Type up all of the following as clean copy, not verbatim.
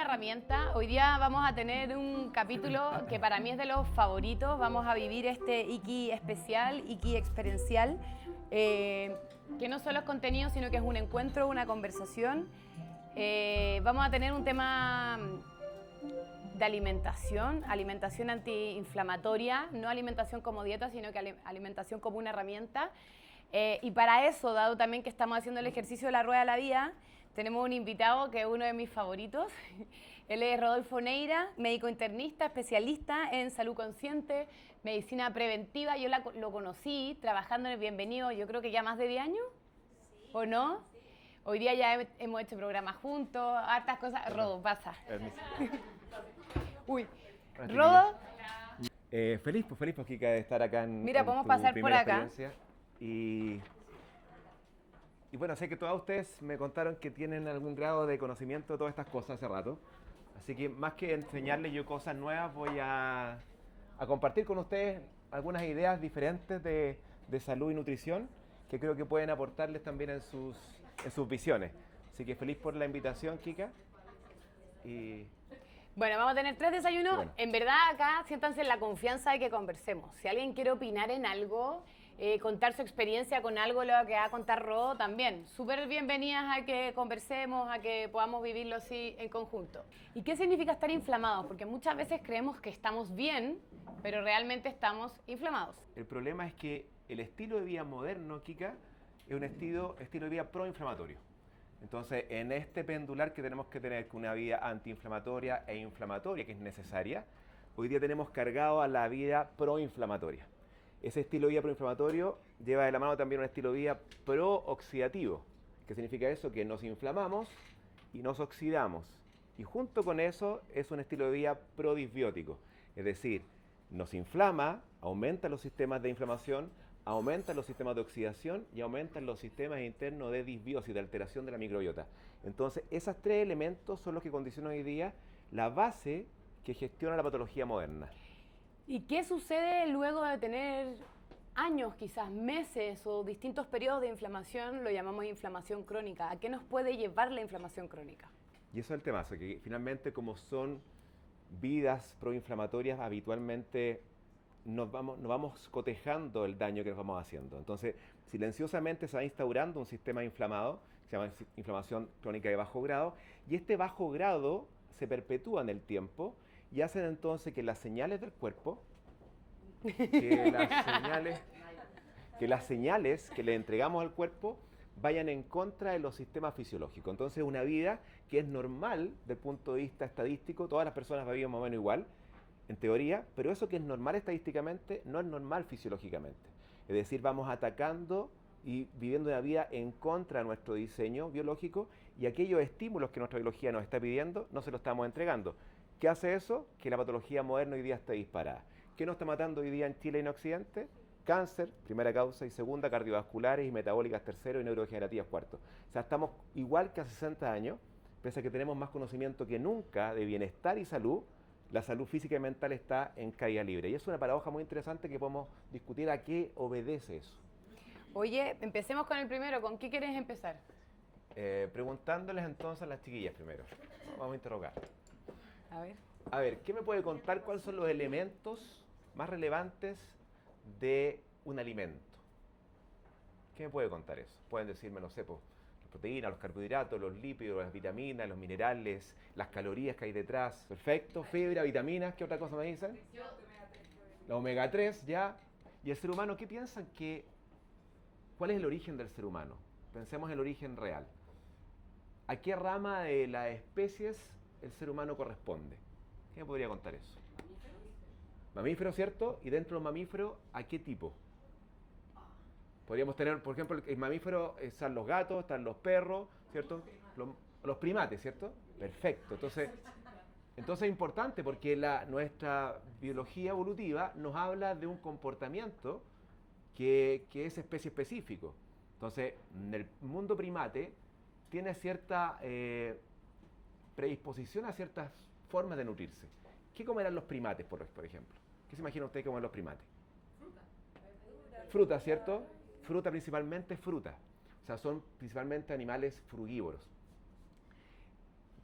herramienta. Hoy día vamos a tener un capítulo que para mí es de los favoritos. Vamos a vivir este Iki especial, Iki experiencial, que no solo es contenido, sino que es un encuentro, una conversación. Vamos a tener un tema de alimentación, alimentación antiinflamatoria, no alimentación como dieta, sino que alimentación como una herramienta. Y para eso, dado también que estamos haciendo el ejercicio de la rueda de la vida, tenemos un invitado que es uno de mis favoritos. Él es Rodolfo Neira, médico internista, especialista en salud consciente, medicina preventiva. Yo lo conocí trabajando en el Bienvenido, yo creo que ya más de 10 años, sí. ¿O no? Sí. Hoy día ya hemos hecho programas juntos, hartas cosas. Rodo, pasa. Uy, Rodo. Feliz, Kika, de estar acá en Mira, podemos pasar por acá. Y bueno, sé que todos ustedes me contaron que tienen algún grado de conocimiento de todas estas cosas hace rato. Así que más que enseñarles yo cosas nuevas, voy a compartir con ustedes algunas ideas diferentes de salud y nutrición que creo que pueden aportarles también en sus visiones. Así que feliz por la invitación, Kika. Bueno, vamos a tener 3 desayunos. Bueno. En verdad, acá siéntanse en la confianza de que conversemos. Si alguien quiere opinar en algo, contar su experiencia con algo, lo que va a contar Rodo, también. Súper bienvenidas a que conversemos, a que podamos vivirlo así en conjunto. ¿Y qué significa estar inflamados? Porque muchas veces creemos que estamos bien, pero realmente estamos inflamados. El problema es que el estilo de vida moderno, Kika, es un estilo de vida proinflamatorio. Entonces, en este pendular que tenemos que tener con una vida antiinflamatoria e inflamatoria, que es necesaria, hoy día tenemos cargado a la vida proinflamatoria. Ese estilo de vida proinflamatorio lleva de la mano también un estilo de vida prooxidativo. ¿Qué significa eso? Que nos inflamamos y nos oxidamos. Y junto con eso es un estilo de vida prodisbiótico. Es decir, nos inflama, aumenta los sistemas de inflamación, aumentan los sistemas de oxidación y aumentan los sistemas internos de disbiosis, de alteración de la microbiota. Entonces, esos 3 elementos son los que condicionan hoy día la base que gestiona la patología moderna. ¿Y qué sucede luego de tener años, quizás meses o distintos periodos de inflamación? Lo llamamos inflamación crónica. ¿A qué nos puede llevar la inflamación crónica? Y eso es el temazo, que finalmente como son vidas proinflamatorias, habitualmente nos vamos cotejando el daño que nos vamos haciendo. Entonces, silenciosamente se va instaurando un sistema inflamado, que se llama inflamación crónica de bajo grado, y este bajo grado se perpetúa en el tiempo y hacen entonces que las señales del cuerpo, que las señales que le entregamos al cuerpo vayan en contra de los sistemas fisiológicos. Entonces, una vida que es normal desde el punto de vista estadístico, todas las personas viven más o menos igual, en teoría, pero eso que es normal estadísticamente no es normal fisiológicamente. Es decir, vamos atacando y viviendo una vida en contra de nuestro diseño biológico y aquellos estímulos que nuestra biología nos está pidiendo no se los estamos entregando. ¿Qué hace eso? Que la patología moderna hoy día está disparada. ¿Qué nos está matando hoy día en Chile y en Occidente? Cáncer, primera causa, y segunda, cardiovasculares y metabólicas, tercero, y neurodegenerativas, cuarto. O sea, estamos igual que hace 60 años, pese a que tenemos más conocimiento que nunca de bienestar y salud. La salud física y mental está en caída libre. Y es una paradoja muy interesante que podemos discutir a qué obedece eso. Oye, empecemos con el primero. ¿Con qué quieres empezar? Preguntándoles entonces a las chiquillas primero. Vamos a interrogar. A ver, ¿qué me puede contar cuáles son los elementos más relevantes de un alimento? ¿Qué me puede contar eso? Pueden decirme, no sé, las proteínas, los carbohidratos, los lípidos, las vitaminas, los minerales, las calorías que hay detrás. Perfecto. Fibra, vitaminas, ¿qué otra cosa me dicen? La omega 3, ya. ¿Y el ser humano qué piensan que... ¿Cuál es el origen del ser humano? Pensemos en el origen real. ¿A qué rama de las especies el ser humano corresponde? ¿Qué me podría contar eso? Mamífero, ¿cierto? Y dentro de los mamíferos, ¿a qué tipo? Podríamos tener, por ejemplo, el mamífero, están los gatos, están los perros, ¿cierto? Los primates, ¿cierto? Perfecto. Entonces es importante porque nuestra biología evolutiva nos habla de un comportamiento que es especie específico. Entonces, en el mundo primate tiene cierta predisposición a ciertas formas de nutrirse. ¿Qué comerán los primates, por ejemplo? ¿Qué se imagina usted que comen los primates? Fruta, ¿cierto? Fruta, principalmente fruta. O sea, son principalmente animales frugívoros.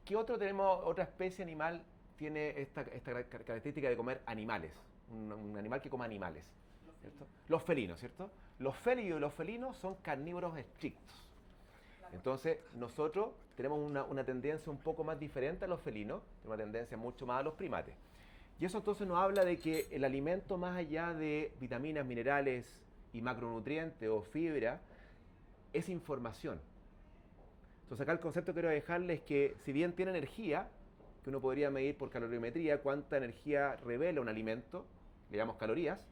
¿Qué otro tenemos, otra especie animal tiene esta característica de comer animales? Un animal que coma animales, ¿cierto? Los felinos, ¿cierto? Los félidos y los felinos son carnívoros estrictos. Entonces, nosotros tenemos una tendencia un poco más diferente a los felinos, tenemos una tendencia mucho más a los primates. Y eso entonces nos habla de que el alimento, más allá de vitaminas, minerales y macronutrientes o fibra, es información. Entonces acá el concepto que quiero dejarles es que si bien tiene energía, que uno podría medir por calorimetría cuánta energía revela un alimento, le llamamos calorías,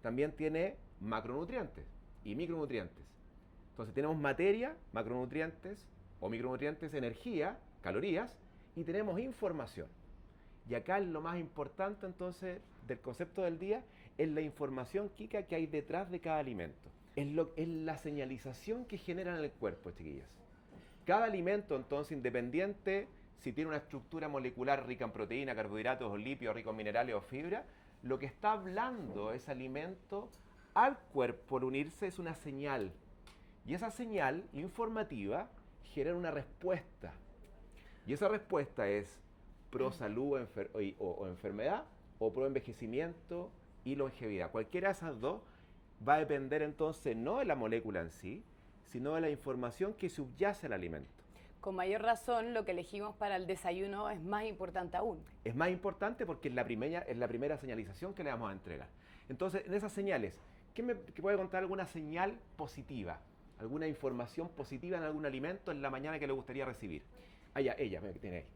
también tiene macronutrientes y micronutrientes. Entonces tenemos materia, macronutrientes o micronutrientes, energía, calorías, y tenemos información. Y acá lo más importante entonces del concepto del día es la información, Kika, que hay detrás de cada alimento. Es la señalización que generan en el cuerpo, chiquillas. Cada alimento entonces, independiente si tiene una estructura molecular rica en proteína, carbohidratos o lípidos, rico en minerales o fibra, lo que está hablando ese alimento al cuerpo al unirse es una señal. Y esa señal informativa genera una respuesta. Y esa respuesta es pro salud o enfermedad o pro envejecimiento y longevidad. Cualquiera de esas dos va a depender entonces no de la molécula en sí, sino de la información que subyace al alimento. Con mayor razón, lo que elegimos para el desayuno es más importante aún. Es más importante porque es la primera señalización que le vamos a entregar. Entonces, en esas señales, ¿qué puede contar alguna señal positiva? ¿Alguna información positiva en algún alimento en la mañana que le gustaría recibir? Ella, mira que tiene ahí.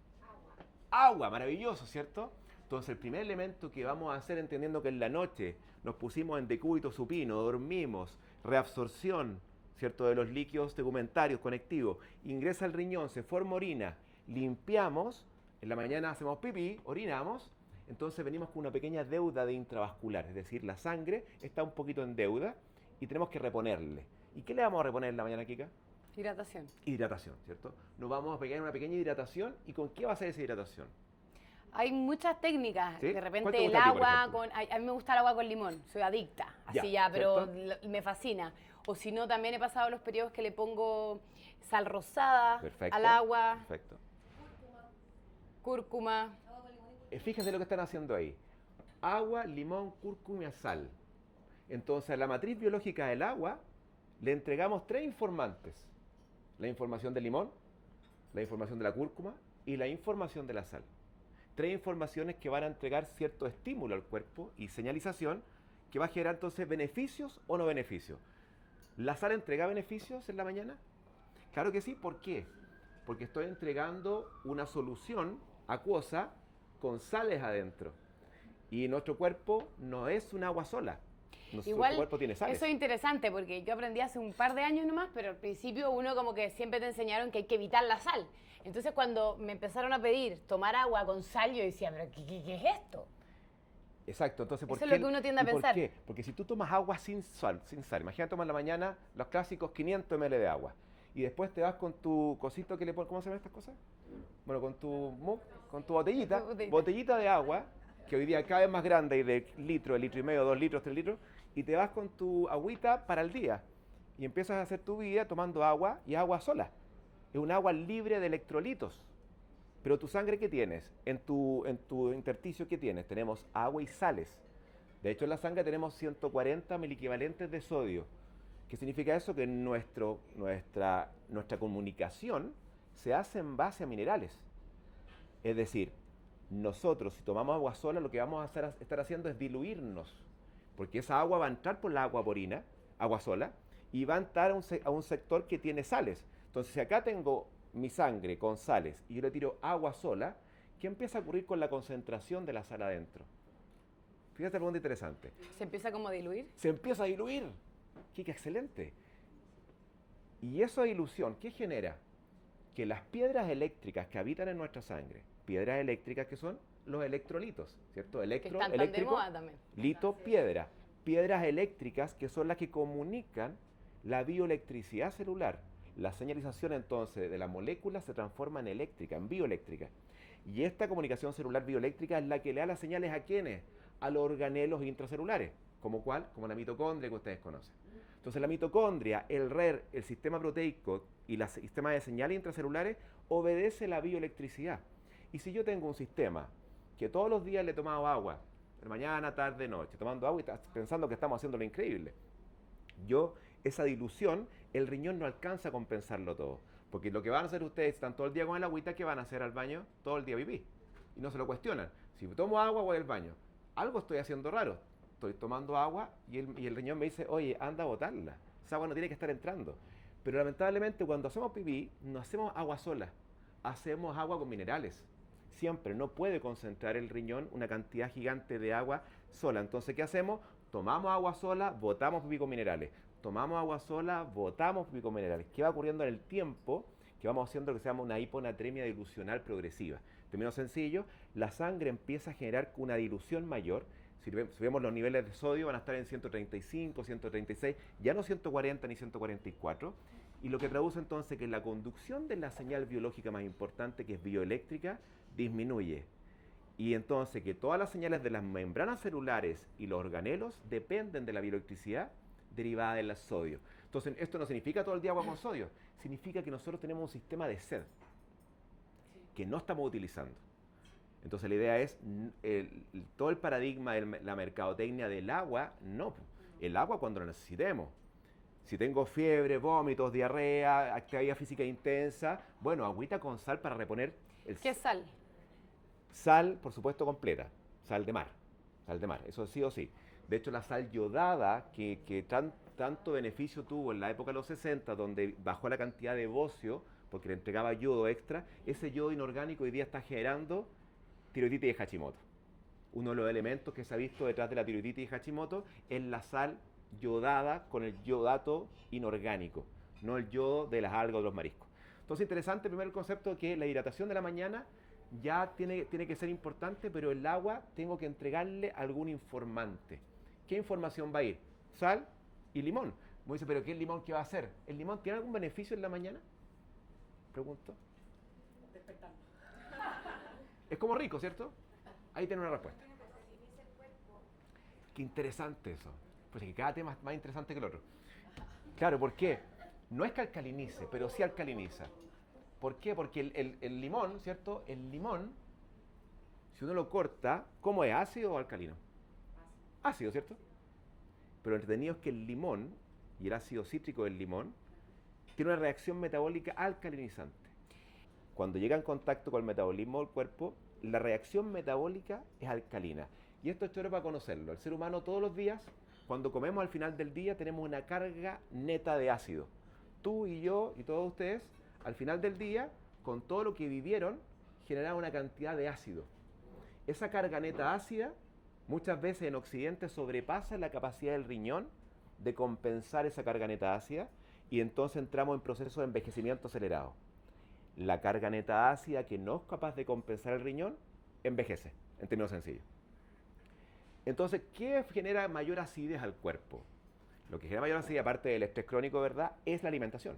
Agua, maravilloso, ¿cierto? Entonces, el primer elemento que vamos a hacer, entendiendo que en la noche nos pusimos en decúbito supino, dormimos, reabsorción, ¿cierto?, de los líquidos tegumentarios conectivos, ingresa al riñón, se forma orina, limpiamos, en la mañana hacemos pipí, orinamos, entonces venimos con una pequeña deuda de intravascular, es decir, la sangre está un poquito en deuda y tenemos que reponerle. ¿Y qué le vamos a reponer en la mañana, Kika? Hidratación. Hidratación, ¿cierto? Nos vamos a pegar una pequeña hidratación. ¿Y con qué va a ser esa hidratación? Hay muchas técnicas. ¿Sí? De repente ¿Cuál te el gusta a ti, por agua, ejemplo? a mí me gusta el agua con limón, soy adicta, así Ya, pero ¿cierto? me fascina. O si no, también he pasado los periodos que le pongo sal rosada Perfecto, al agua, perfecto. cúrcuma. Fíjense lo que están haciendo ahí. Agua, limón, cúrcuma y sal. Entonces, a la matriz biológica del agua le entregamos 3 informantes. La información del limón, la información de la cúrcuma y la información de la sal. 3 informaciones que van a entregar cierto estímulo al cuerpo y señalización que va a generar entonces beneficios o no beneficios. ¿La sal entrega beneficios en la mañana? Claro que sí. ¿Por qué? Porque estoy entregando una solución acuosa con sales adentro. Y nuestro cuerpo no es un agua sola. Nuestro cuerpo tiene sales. Eso es interesante porque yo aprendí hace un par de años nomás, pero al principio uno como que siempre te enseñaron que hay que evitar la sal. Entonces cuando me empezaron a pedir tomar agua con sal, yo decía, ¿pero qué es esto? Exacto, entonces Eso es lo que uno tiende a pensar. ¿Por qué? Porque si tú tomas agua sin sal, imagínate tomar en la mañana los clásicos 500 ml de agua y después te vas con tu cosito que le pones, ¿cómo se llaman estas cosas? Bueno, con tu botellita de agua, que hoy día cada vez más grande y de litro y medio, 2 litros, 3 litros, y te vas con tu agüita para el día y empiezas a hacer tu vida tomando agua y agua sola. Es un agua libre de electrolitos. Pero tu sangre, ¿qué tienes? En tu intersticio, ¿qué tienes? Tenemos agua y sales. De hecho, en la sangre tenemos 140 miliequivalentes de sodio. ¿Qué significa eso? Que nuestra comunicación se hace en base a minerales. Es decir, nosotros si tomamos agua sola, lo que vamos a estar haciendo es diluirnos. Porque esa agua va a entrar por la agua porina, agua sola, y va a entrar a un sector que tiene sales. Entonces, si acá tengo mi sangre con sales y yo le tiro agua sola, ¿qué empieza a ocurrir con la concentración de la sal adentro? Fíjate, pregunta interesante. ¿Se empieza como a diluir? Se empieza a diluir. ¡Qué excelente! Y esa dilución, ¿qué genera? Que las piedras eléctricas que habitan en nuestra sangre, piedras eléctricas que son los electrolitos, ¿cierto? Que están tan de moda también. Lito, piedra. Piedras eléctricas que son las que comunican la bioelectricidad celular. La señalización entonces de la molécula se transforma en eléctrica, en bioeléctrica. Y esta comunicación celular bioeléctrica es la que le da las señales ¿a quiénes? A los organelos intracelulares. ¿Como cuál? Como la mitocondria que ustedes conocen. Entonces la mitocondria, el RER, el sistema proteico y el sistema de señales intracelulares obedece la bioelectricidad. Y si yo tengo un sistema que todos los días le he tomado agua, de mañana, tarde, noche, tomando agua y pensando que estamos haciendo lo increíble, esa dilución, el riñón no alcanza a compensarlo todo. Porque lo que van a hacer ustedes, están todo el día con el agüita, ¿qué van a hacer al baño? Todo el día pipí. Y no se lo cuestionan. Si tomo agua, voy al baño. Algo estoy haciendo raro. Estoy tomando agua y el riñón me dice, oye, anda a botarla. Esa agua no tiene que estar entrando. Pero lamentablemente cuando hacemos pipí, no hacemos agua sola. Hacemos agua con minerales. Siempre no puede concentrar el riñón una cantidad gigante de agua sola. Entonces, ¿qué hacemos? Tomamos agua sola, botamos pipí con minerales. Tomamos agua sola, botamos pipí con minerales. ¿Qué va ocurriendo en el tiempo? Que vamos haciendo lo que se llama una hiponatremia dilucional progresiva. En términos sencillos, la sangre empieza a generar una dilución mayor. Si vemos los niveles de sodio van a estar en 135, 136, ya no 140 ni 144. Y lo que traduce entonces que la conducción de la señal biológica más importante, que es bioeléctrica, disminuye. Y entonces que todas las señales de las membranas celulares y los organelos dependen de la bioelectricidad derivada del sodio. Entonces, esto no significa todo el día agua con sodio, significa que nosotros tenemos un sistema de sed que no estamos utilizando. Entonces, la idea es, todo el paradigma de la mercadotecnia del agua, no, el agua cuando lo necesitemos. Si tengo fiebre, vómitos, diarrea, actividad física intensa, bueno, agüita con sal para reponer el... ¿Qué sal? Sal, por supuesto, completa, sal de mar, eso sí o sí. De hecho, la sal yodada, que tanto beneficio tuvo en la época de los 60, donde bajó la cantidad de bocio, porque le entregaba yodo extra, ese yodo inorgánico hoy día está generando tiroiditis de Hashimoto. Uno de los elementos que se ha visto detrás de la tiroiditis de Hashimoto es la sal yodada con el yodato inorgánico, no el yodo de las algas o de los mariscos. Entonces, interesante primero el concepto de que la hidratación de la mañana ya tiene que ser importante, pero el agua tengo que entregarle algún informante. ¿Qué información va a ir? Sal y limón. Me dice, ¿pero qué limón qué va a hacer? ¿El limón tiene algún beneficio en la mañana? Pregunto. Despertando. Es como rico, ¿cierto? Ahí tiene una respuesta. Qué interesante eso. Pues es que cada tema es más interesante que el otro. Claro, ¿por qué? No es que alcalinice, pero sí alcaliniza. ¿Por qué? Porque el limón, ¿cierto? El limón, si uno lo corta, ¿cómo es? ¿Ácido o alcalino? Ácido, ¿cierto? Pero lo entretenido es que el limón y el ácido cítrico del limón tiene una reacción metabólica alcalinizante. Cuando llega en contacto con el metabolismo del cuerpo, la reacción metabólica es alcalina. Y esto es chévere para conocerlo. El ser humano todos los días, cuando comemos al final del día, tenemos una carga neta de ácido. Tú y yo y todos ustedes, al final del día, con todo lo que vivieron, generaron una cantidad de ácido. Esa carga neta ácida, muchas veces en Occidente, sobrepasa la capacidad del riñón de compensar esa carga neta ácida y entonces entramos en proceso de envejecimiento acelerado. La carga neta ácida que no es capaz de compensar el riñón, envejece, en términos sencillos. Entonces, ¿qué genera mayor acidez al cuerpo? Lo que genera mayor acidez, aparte del estrés crónico, ¿verdad?, es la alimentación.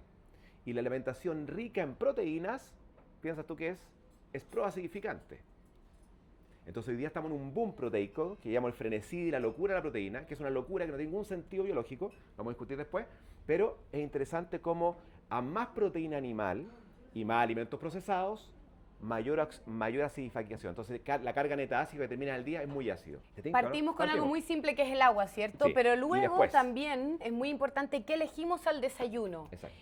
Y la alimentación rica en proteínas, ¿piensas tú qué es? Es proacidificante. Entonces hoy día estamos en un boom proteico, que llamo el frenesí y la locura de la proteína, que es una locura que no tiene ningún sentido biológico, vamos a discutir después, pero es interesante cómo a más proteína animal y más alimentos procesados, mayor acidificación. Entonces la carga neta ácida que termina el día es muy ácido. Partimos con algo muy simple que es el agua, ¿cierto? Sí. Pero luego también es muy importante qué elegimos al desayuno. Exacto.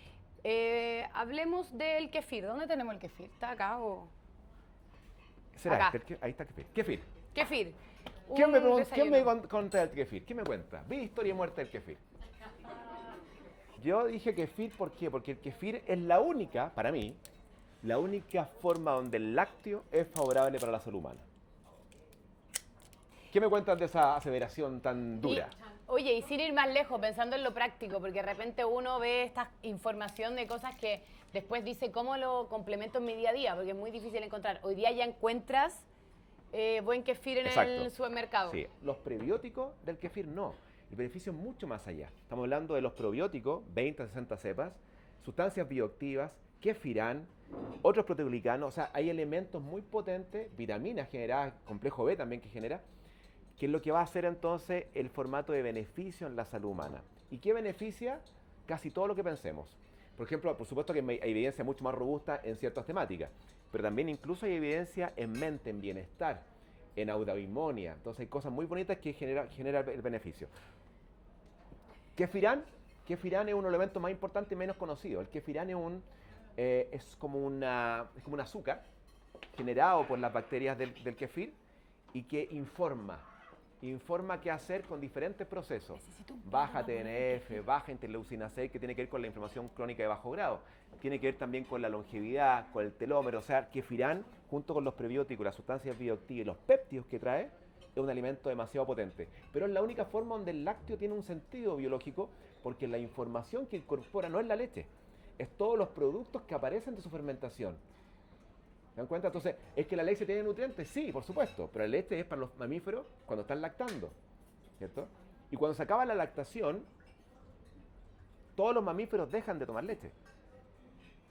Hablemos del kefir. ¿Dónde tenemos el kefir? ¿Está acá o...? ¿Será? Acá. Ahí está kefir. Kefir. Kefir. ¿Quién me cuenta del kefir? ¿Qué me cuenta? Vi historia y muerte del kefir. Yo dije kefir, ¿por qué? Porque el kefir es la única, para mí, la única forma donde el lácteo es favorable para la salud humana. ¿Qué me cuentas de esa aseveración tan dura? Oye, y sin ir más lejos, pensando en lo práctico, porque de repente uno ve esta información de cosas que después dice cómo lo complemento en mi día a día, porque es muy difícil encontrar. Hoy día ya encuentras buen kefir en el supermercado. Sí, los prebióticos del kefir no. El beneficio es mucho más allá. Estamos hablando de los probióticos, 20 a 60 cepas, sustancias bioactivas, kefirán, otros proteoglicanos, o sea, hay elementos muy potentes, vitaminas generadas, complejo B también que genera, que es lo que va a hacer entonces el formato de beneficio en la salud humana. ¿Y qué beneficia? Casi todo lo que pensemos. Por ejemplo, por supuesto que hay evidencia mucho más robusta en ciertas temáticas, pero también incluso hay evidencia en mente, en bienestar, en eudaimonia. Entonces hay cosas muy bonitas que genera el beneficio. Kefirán es un elemento más importante y menos conocido. El kefirán es como un azúcar generado por las bacterias del kefir y que informa qué hacer con diferentes procesos. Baja TNF, baja interleucina 6, que tiene que ver con la inflamación crónica de bajo grado. Tiene que ver también con la longevidad, con el telómero. O sea, el kefirán, junto con los prebióticos, las sustancias bioactivas y los péptidos que trae, es un alimento demasiado potente. Pero es la única forma donde el lácteo tiene un sentido biológico, porque la información que incorpora no es la leche, es todos los productos que aparecen de su fermentación. ¿Se dan cuenta? Entonces, ¿es que la leche tiene nutrientes? Sí, por supuesto, pero la leche es para los mamíferos cuando están lactando, ¿cierto? Y cuando se acaba la lactación, todos los mamíferos dejan de tomar leche.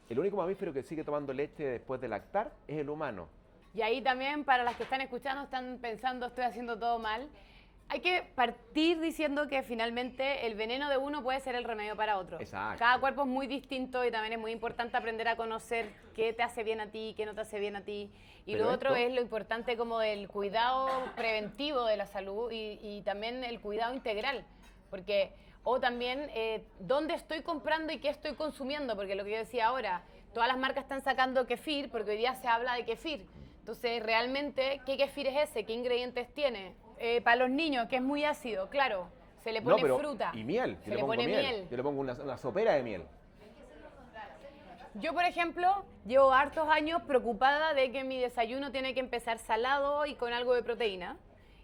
El único mamífero que sigue tomando leche después de lactar es el humano. Y ahí también, para las que están escuchando, están pensando, estoy haciendo todo mal. Hay que partir diciendo que finalmente el veneno de uno puede ser el remedio para otro. Exacto. Cada cuerpo es muy distinto y también es muy importante aprender a conocer qué te hace bien a ti, qué no te hace bien a ti. Y Pero lo otro es lo importante como del cuidado preventivo de la salud y también el cuidado integral. Porque, o también, dónde estoy comprando y qué estoy consumiendo. Porque lo que yo decía ahora, todas las marcas están sacando kefir porque hoy día se habla de kefir. Entonces, realmente, ¿qué kefir es ese? ¿Qué ingredientes tiene? Para los niños, que es muy ácido, claro, se le pone fruta. Y miel. Se le pone miel. Yo le pongo una sopera de miel. Yo, por ejemplo, llevo hartos años preocupada de que mi desayuno tiene que empezar salado y con algo de proteína.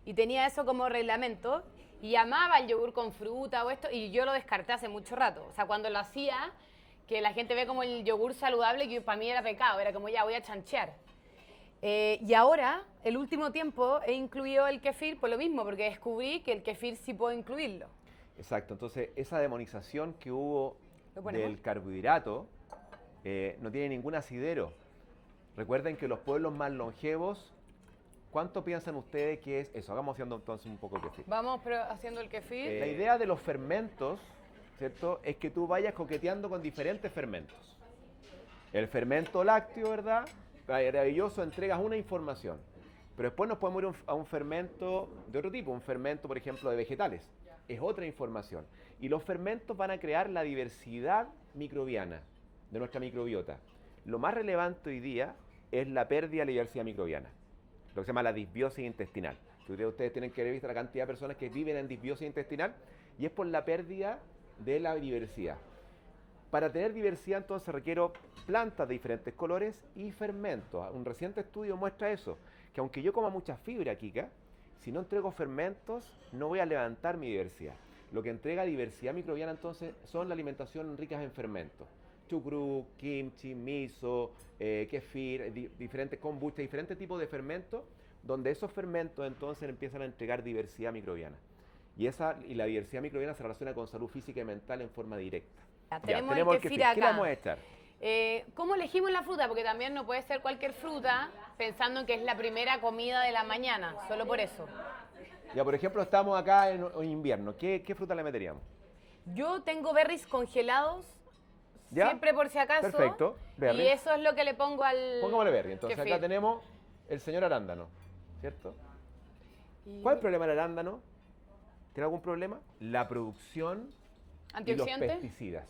Y tenía eso como reglamento. Y amaba el yogur con fruta o esto, y yo lo descarté hace mucho rato. O sea, cuando lo hacía, que la gente ve como el yogur saludable, que para mí era pecado, era como ya voy a chanchear. Y ahora, el último tiempo, he incluido el kefir por lo mismo, porque descubrí que el kefir sí puedo incluirlo. Exacto, entonces esa demonización que hubo del carbohidrato no tiene ningún asidero. Recuerden que los pueblos más longevos, ¿cuánto piensan ustedes que es eso? Hagamos haciendo entonces un poco de kefir. Vamos haciendo el kefir. La idea de los fermentos, ¿cierto? Es que tú vayas coqueteando con diferentes fermentos. El fermento lácteo, ¿verdad? Maravilloso, entregas una información. Pero después nos podemos ir a un fermento de otro tipo, un fermento, por ejemplo, de vegetales. Es otra información. Y los fermentos van a crear la diversidad microbiana de nuestra microbiota. Lo más relevante hoy día es la pérdida de la diversidad microbiana, lo que se llama la disbiosis intestinal. Ustedes tienen que ver la cantidad de personas que viven en disbiosis intestinal y es por la pérdida de la diversidad. Para tener diversidad, entonces, requiero plantas de diferentes colores y fermentos. Un reciente estudio muestra eso, que aunque yo coma mucha fibra, Kika, si no entrego fermentos, no voy a levantar mi diversidad. Lo que entrega diversidad microbiana, entonces, son la alimentación ricas en fermentos. Chucrut, kimchi, miso, kefir, diferentes kombucha, diferentes tipos de fermentos, donde esos fermentos, entonces, empiezan a entregar diversidad microbiana. Y la diversidad microbiana se relaciona con salud física y mental en forma directa. Tenemos el kefir acá. ¿Qué le vamos a echar? ¿Cómo elegimos la fruta? Porque también no puede ser cualquier fruta pensando que es la primera comida de la mañana, solo por eso. Ya, por ejemplo, estamos acá en invierno. ¿Qué fruta le meteríamos? Yo tengo berries congelados, ¿ya? Siempre por si acaso. Perfecto, berries. Y eso es lo que le pongo al Pongámosle berry. Entonces kefir. acá tenemos el señor arándano, ¿cierto? ¿Cuál es el problema del arándano? ¿Tiene algún problema? La producción y los ¿Antioxidante? pesticidas.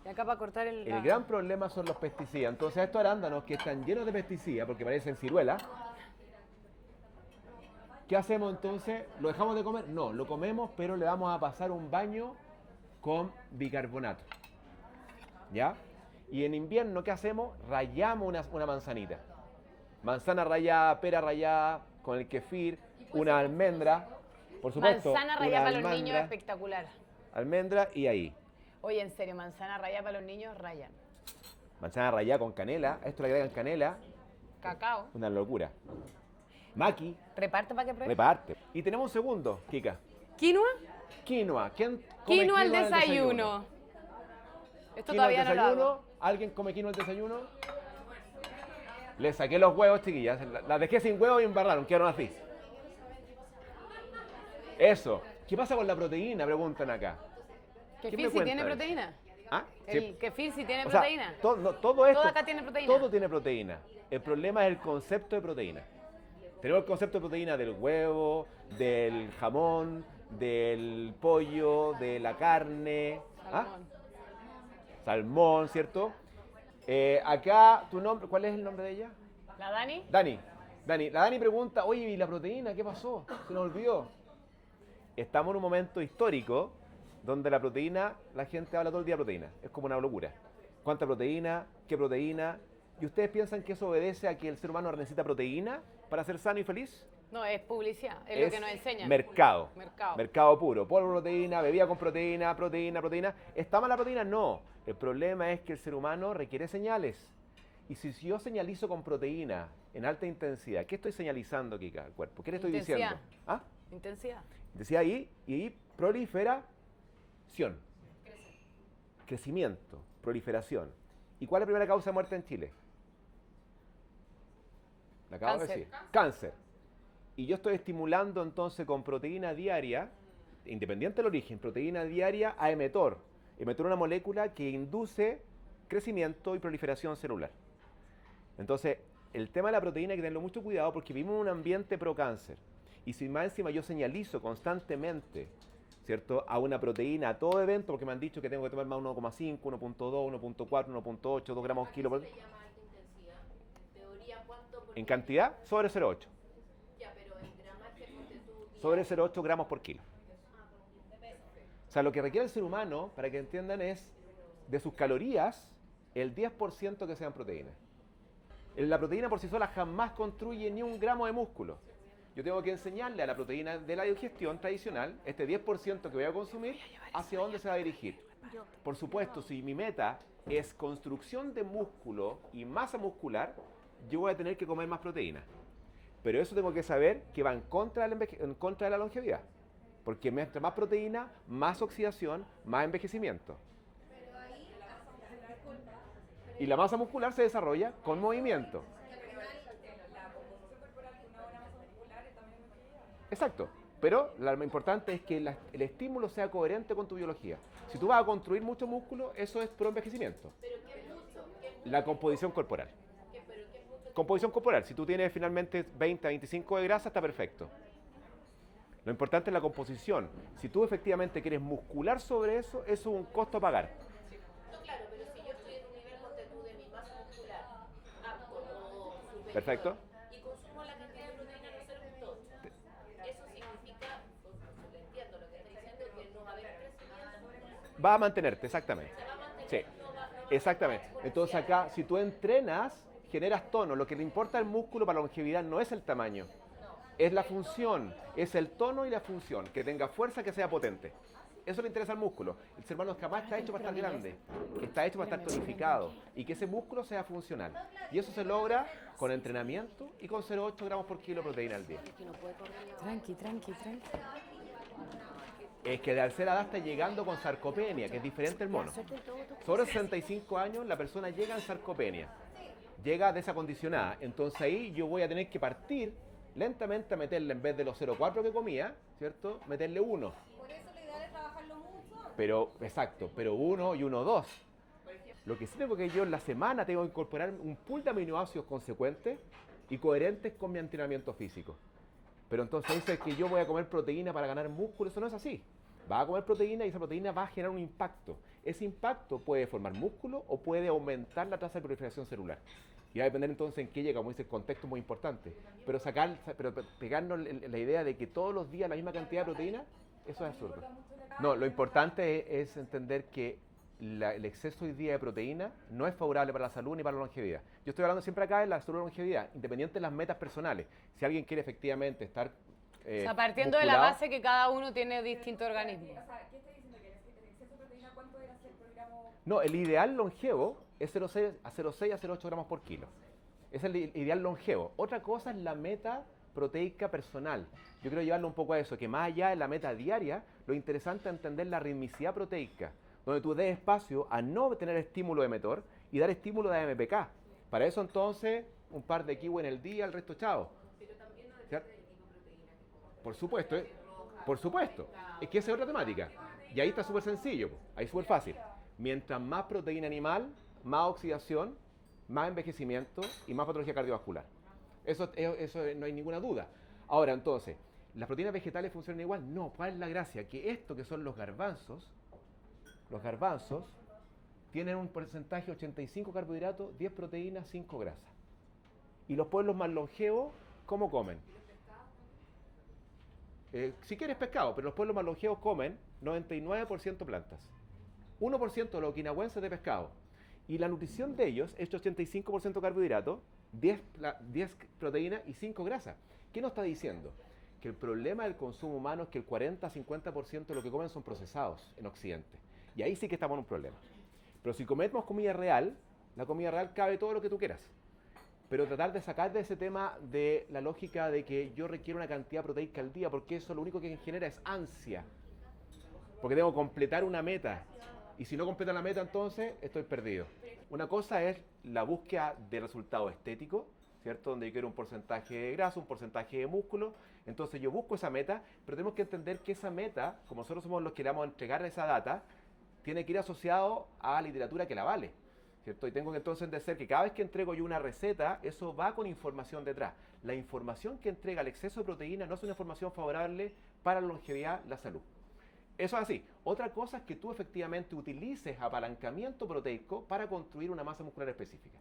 Y acá para cortar el... El gran problema son los pesticidas. Entonces estos arándanos que están llenos de pesticidas, porque parecen ciruelas, ¿qué hacemos entonces? ¿Lo dejamos de comer? No, lo comemos, pero le vamos a pasar un baño con bicarbonato. ¿Ya? Y en invierno, ¿qué hacemos? Rallamos una manzanita. Manzana rallada, pera rallada, con el kefir, una almendra, por supuesto. Manzana rallada para los niños, espectacular. Almendra y ahí. Oye, en serio, manzana rallada para los niños, rayan. Manzana rallada con canela, a esto le agregan canela. Cacao. Una locura. Maqui. Reparte para que pruebe. Reparte. Y tenemos un segundo, Kika. ¿Quinoa? Quinoa. ¿Quién come Quinoa al desayuno. Esto ¿Quinoa todavía al no lo desayuno? hago. ¿Alguien come quinoa al desayuno? Le saqué los huevos, chiquillas. Las dejé sin huevos y embarraron. Quedaron así. Eso. ¿Qué pasa con la proteína? Preguntan acá. ¿Kefir si tiene proteína? ¿Ah? ¿El kefir si tiene O sea, proteína? todo esto, Todo acá tiene proteína. todo tiene proteína. El problema es el concepto de proteína. Tenemos el concepto de proteína del huevo, del jamón, del pollo, de la carne. Salmón. Salmón, ¿cierto? Acá, ¿tu nombre? ¿Cuál es el nombre de ella? ¿La Dani? Dani. La Dani pregunta, oye, ¿y la proteína? ¿Qué pasó? Se nos olvidó. Estamos en un momento histórico donde la proteína, la gente habla todo el día de proteína. Es como una locura. ¿Cuánta proteína? ¿Qué proteína? ¿Y ustedes piensan que eso obedece a que el ser humano necesita proteína para ser sano y feliz? No, es publicidad, es lo que nos enseñan. Mercado. Mercado. Mercado puro. Polvo de proteína, bebida con proteína, proteína. ¿Está mal la proteína? No. El problema es que el ser humano requiere señales. Y si yo señalizo con proteína en alta intensidad, ¿qué estoy señalizando aquí al cuerpo? ¿Qué le estoy diciendo? ¿Ah? Intensidad. Decía ahí, y proliferación. Crecimiento, proliferación. ¿Y cuál es la primera causa de muerte en Chile? La acabo de decir. Cáncer. Y yo estoy estimulando entonces con proteína diaria, independiente del origen, proteína diaria a emetor. Emetor es una molécula que induce crecimiento y proliferación celular. Entonces, el tema de la proteína hay que tenerlo mucho cuidado porque vivimos en un ambiente pro cáncer. Y si más encima yo señalizo constantemente, ¿cierto?, a una proteína a todo evento, porque me han dicho que tengo que tomar más 1,5, 1,2, 1,4, 1,8, 2 gramos kilo por... En cantidad, sobre 0,8. Ya, pero en gramaje, ponte tú... Sobre 0,8 gramos por kilo. O sea, lo que requiere el ser humano, para que entiendan, es de sus calorías, el 10% que sean proteínas. La proteína por sí sola jamás construye ni un gramo de músculo. Yo tengo que enseñarle a la proteína de la digestión tradicional, este 10% que voy a consumir, hacia dónde se va a dirigir. Por supuesto, si mi meta es construcción de músculo y masa muscular, yo voy a tener que comer más proteína. Pero eso tengo que saber que va en contra de la longevidad. Porque mientras más proteína, más oxidación, más envejecimiento. Y la masa muscular se desarrolla con movimiento. Exacto. Pero lo importante es que el estímulo sea coherente con tu biología. Si tú vas a construir mucho músculo, eso es pro envejecimiento. La composición corporal. Composición corporal. Si tú tienes finalmente 20 a 25 de grasa, está perfecto. Lo importante es la composición. Si tú efectivamente quieres muscular sobre eso, eso es un costo a pagar. No, claro, pero si yo estoy en un nivel, ponte tú, de mi masa muscular apto o superior, Perfecto. y consumo la cantidad de proteína no 0,8, eso significa, pues, le entiendo lo que está diciendo, que no va a haber crecimiento. Va a mantenerte, exactamente. Se va a mantener, Sí, no va a exactamente. ser Entonces exponencial. acá, si tú entrenas, generas tono. Lo que le importa al músculo para la longevidad no es el tamaño, es la función, es el tono y la función, que tenga fuerza, que sea potente. Eso le interesa al músculo. El ser humano jamás está hecho para estar grande, está hecho para estar tonificado y que ese músculo sea funcional. Y eso se logra con entrenamiento y con 0,8 gramos por kilo de proteína al día. Tranqui. Es que de tercera edad está llegando con sarcopenia, que es diferente el mono. Sobre 65 años la persona llega en sarcopenia, llega desacondicionada. Entonces ahí yo voy a tener que partir lentamente a meterle, en vez de los 0,4 que comía, ¿cierto?, meterle 1. Por eso lo ideal es trabajarlo mucho. Pero, exacto, pero 1 y 1, 2. Lo que sí tengo que yo en la semana tengo que incorporar un pool de aminoácidos consecuentes y coherentes con mi entrenamiento físico. Pero entonces dice que yo voy a comer proteína para ganar músculo, eso no es así. Va a comer proteína y esa proteína va a generar un impacto. Ese impacto puede formar músculo o puede aumentar la tasa de proliferación celular. Y va a depender entonces en qué llega, como dice, el contexto es muy importante. Pero pegarnos la idea de que todos los días la misma cantidad de proteína, eso es absurdo. No, lo importante es entender que el exceso hoy día de proteína no es favorable para la salud ni para la longevidad. Yo estoy hablando siempre acá de la salud y la longevidad, independiente de las metas personales. Si alguien quiere efectivamente estar O sea, partiendo de la musculado, base que cada uno tiene distinto organismo. O sea, ¿qué está diciendo? ¿Que el exceso de proteína cuánto era hacer por gramo? no, el ideal longevo es 0,6 a 0,8 gramos por kilo. Es el ideal longevo. Otra cosa es la meta proteica personal. Yo quiero llevarlo un poco a eso, que más allá de la meta diaria, lo interesante es entender la ritmicidad proteica, donde tú des espacio a no tener estímulo de emetor y dar estímulo de AMPK. Para eso entonces, un par de kiwi en el día, el resto chao. Pero también no depende ¿Cierto? del tipo de proteína que comas. Por supuesto, Roja, Por supuesto. Es que esa es otra temática. Y ahí está súper sencillo, po. Ahí es súper fácil. Mientras más proteína animal, más oxidación, más envejecimiento y más patología cardiovascular. Eso no hay ninguna duda. Ahora, entonces, ¿las proteínas vegetales funcionan igual? No, ¿cuál es la gracia? Que esto que son los garbanzos tienen un porcentaje 85 carbohidratos, 10 proteínas, 5 grasas. Y los pueblos más longevos, ¿cómo comen? Si quieres pescado, pero los pueblos más longevos comen 99% plantas. 1% de los okinawenses de pescado. Y la nutrición de ellos es 85% carbohidratos, 10 proteínas y 5 grasas. ¿Qué nos está diciendo? Que el problema del consumo humano es que el 40-50% de lo que comen son procesados en Occidente. Y ahí sí que estamos en un problema. Pero si comemos comida real, la comida real cabe todo lo que tú quieras. Pero tratar de sacar de ese tema de la lógica de que yo requiero una cantidad proteica al día, porque eso lo único que genera es ansia. Porque tengo que completar una meta. Y si no completo la meta, entonces estoy perdido. Una cosa es la búsqueda de resultado estético, ¿cierto? Donde yo quiero un porcentaje de grasa, un porcentaje de músculo. Entonces yo busco esa meta, pero tenemos que entender que esa meta, como nosotros somos los que le vamos a entregar esa data, tiene que ir asociado a literatura que la vale, ¿cierto? Y tengo que entonces entender que cada vez que entrego yo una receta, eso va con información detrás. La información que entrega el exceso de proteína no es una información favorable para la longevidad, la salud. Eso es así. Otra cosa es que tú efectivamente utilices apalancamiento proteico para construir una masa muscular específica.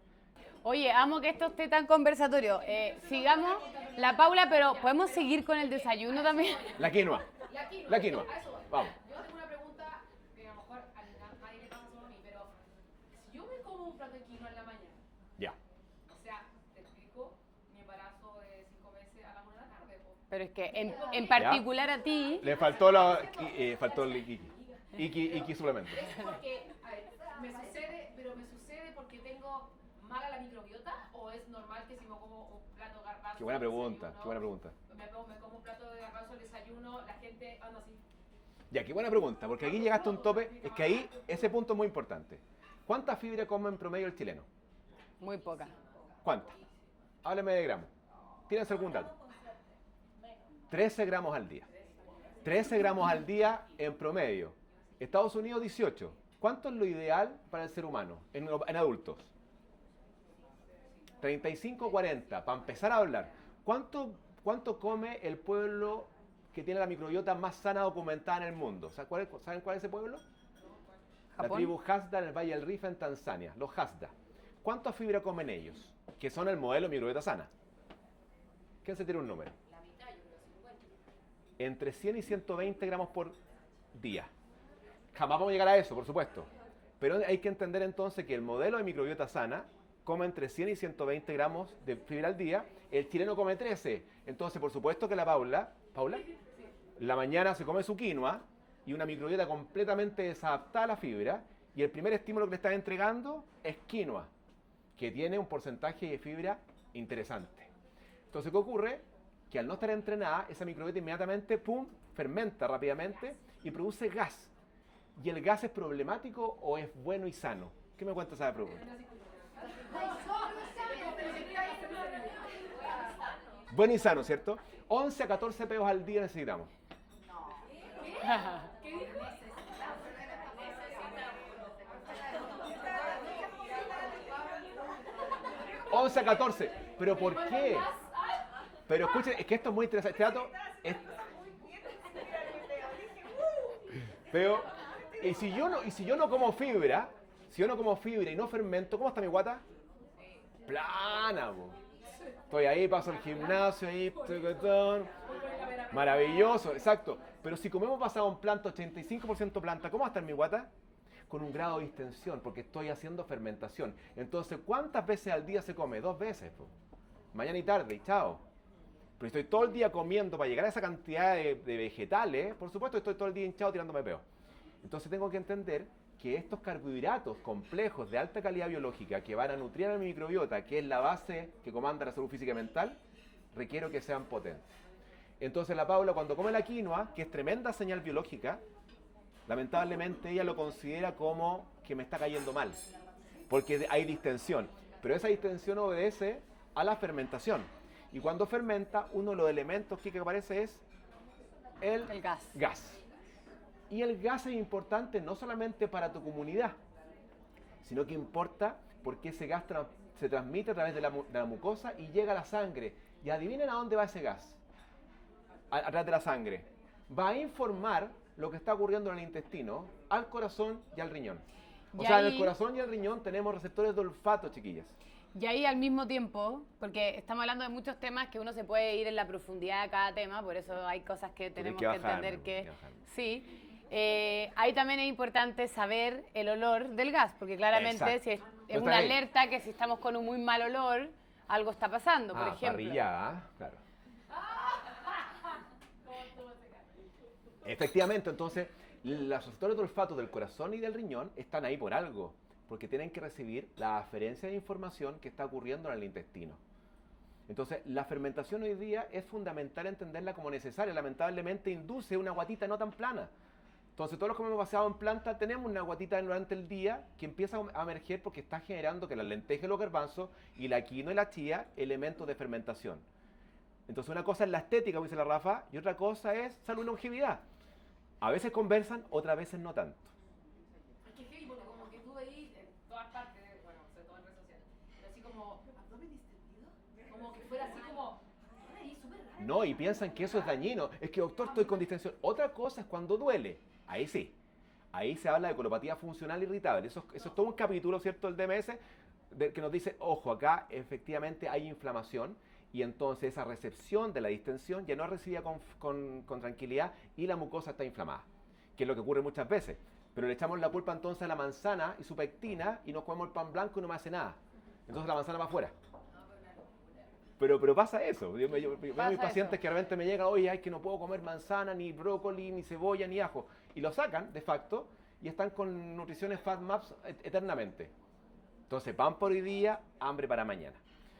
Oye, amo que esto esté tan conversatorio. Sigamos la Paula, pero ¿podemos seguir con el desayuno también? La quinoa. La quinoa. A eso voy. Vamos. Yo tengo una pregunta que a lo mejor a nadie le pasa solo a mí, pero si yo me como un plato de quinoa en la mañana, Ya. o sea, te explico, mi embarazo de 5 meses a la 1 de la tarde, po. Pero es que en particular a ti... Le faltó faltó el Iki suplemento. Es porque, a ver, me sucede porque tengo mala la microbiota, o es normal que si me como un plato de garbanzo... Qué buena pregunta, desayuno, qué buena pregunta. Me como un plato de garbanzo al desayuno, la gente anda así. Ya, qué buena pregunta, porque aquí llegaste a un tope, es que ahí ese punto es muy importante. ¿Cuánta fibra come en promedio el chileno? Muy poca. ¿Cuánta? Háblame de gramos. ¿Tienes algún dato? 13 gramos al día. 13 gramos al día en promedio. Estados Unidos 18. ¿Cuánto es lo ideal para el ser humano en adultos? 35-40. Para empezar a hablar, ¿cuánto come el pueblo que tiene la microbiota más sana documentada en el mundo? ¿Saben cuál es ese pueblo? ¿Japón? La tribu Hasda en el Valle del Rift en Tanzania, los Hasda. ¿Cuánta fibra comen ellos? Que son el modelo de microbiota sana. ¿Quién se tiene un número? La mitad, yo creo, 50. Entre 100 y 120 gramos por día. Jamás vamos a llegar a eso, por supuesto. Pero hay que entender entonces que el modelo de microbiota sana come entre 100 y 120 gramos de fibra al día. El chileno come 13. Entonces, por supuesto que la Paula, la mañana se come su quinoa y una microbiota completamente desadaptada a la fibra. Y el primer estímulo que le estás entregando es quinoa, que tiene un porcentaje de fibra interesante. Entonces, ¿qué ocurre? Que al no estar entrenada, esa microbiota inmediatamente, ¡pum!, fermenta rápidamente y produce gas. ¿Y el gas es problemático o es bueno y sano? ¿Qué me cuentas esa pregunta? Bueno y sano, ¿cierto? 11 a 14 peos al día necesitamos. ¿Qué dijo? 11 a 14. ¿Pero por qué? Pero escuchen, es que esto es muy interesante. Este dato es... Pero, y si yo no como fibra, y no fermento, ¿cómo está mi guata? Plana, po. Estoy ahí, paso al gimnasio, ahí, maravilloso, exacto. Pero si comemos basado en planta, 85% planta, ¿cómo va a estar mi guata? Con un grado de distensión, porque estoy haciendo fermentación. Entonces, ¿cuántas veces al día se come? 2 veces, po. Mañana y tarde, y chao. Pero estoy todo el día comiendo para llegar a esa cantidad de vegetales, por supuesto estoy todo el día hinchado tirándome peo. Entonces tengo que entender que estos carbohidratos complejos de alta calidad biológica que van a nutrir a mi microbiota, que es la base que comanda la salud física y mental, requiero que sean potentes. Entonces la Paula, cuando come la quinoa, que es tremenda señal biológica, lamentablemente ella lo considera como que me está cayendo mal, porque hay distensión. Pero esa distensión obedece a la fermentación. Y cuando fermenta, uno de los elementos que aparece es El gas. gas. Y el gas es importante no solamente para tu comunidad, sino que importa porque ese gas se transmite a través de la mucosa y llega a la sangre. Y adivinen a dónde va ese gas. A través de la sangre. Va a informar lo que está ocurriendo en el intestino al corazón y al riñón. O sea, en el corazón y el riñón tenemos receptores de olfato, chiquillas. Y ahí al mismo tiempo, porque estamos hablando de muchos temas que uno se puede ir en la profundidad de cada tema, por eso hay cosas que tenemos que entender que sí. Ahí también es importante saber el olor del gas, porque claramente si es una alerta que si estamos con un muy mal olor, algo está pasando, por ejemplo. Parrillada, claro. Efectivamente, entonces, los receptores de olfato del corazón y del riñón están ahí por algo, porque tienen que recibir la aferencia de información que está ocurriendo en el intestino. Entonces, la fermentación hoy día es fundamental entenderla como necesaria. Lamentablemente induce una guatita no tan plana. Entonces, todos los que hemos basado en planta tenemos una guatita durante el día que empieza a emerger porque está generando que las lentejas y los garbanzos y la quinoa y la chía, elementos de fermentación. Entonces, una cosa es la estética, como dice la Rafa, y otra cosa es salud y longevidad. A veces conversan, otras veces no tanto. Es que heavy, porque como que tú veis en todas partes, bueno, sobre todo en redes sociales, pero así como, abdomen distendido, como que fuera así como, ahí súper raro. No, y piensan que eso es dañino. Es que, doctor, estoy con distensión. Otra cosa es cuando duele. Ahí sí. Ahí se habla de colopatía funcional irritable. Eso es todo un capítulo, ¿cierto?, del DMS, que nos dice, ojo, acá efectivamente hay inflamación. Y entonces esa recepción de la distensión ya no es recibida con tranquilidad y la mucosa está inflamada, que es lo que ocurre muchas veces. Pero le echamos la culpa entonces a la manzana y su pectina y nos comemos el pan blanco y no me hace nada. Entonces la manzana va afuera. Pero pasa eso. Yo veo a mis pacientes que de repente me llegan, oye, es que no puedo comer manzana, ni brócoli, ni cebolla, ni ajo. Y lo sacan, de facto, y están con nutriciones FADMAPs eternamente. Entonces, pan por hoy día, hambre para mañana.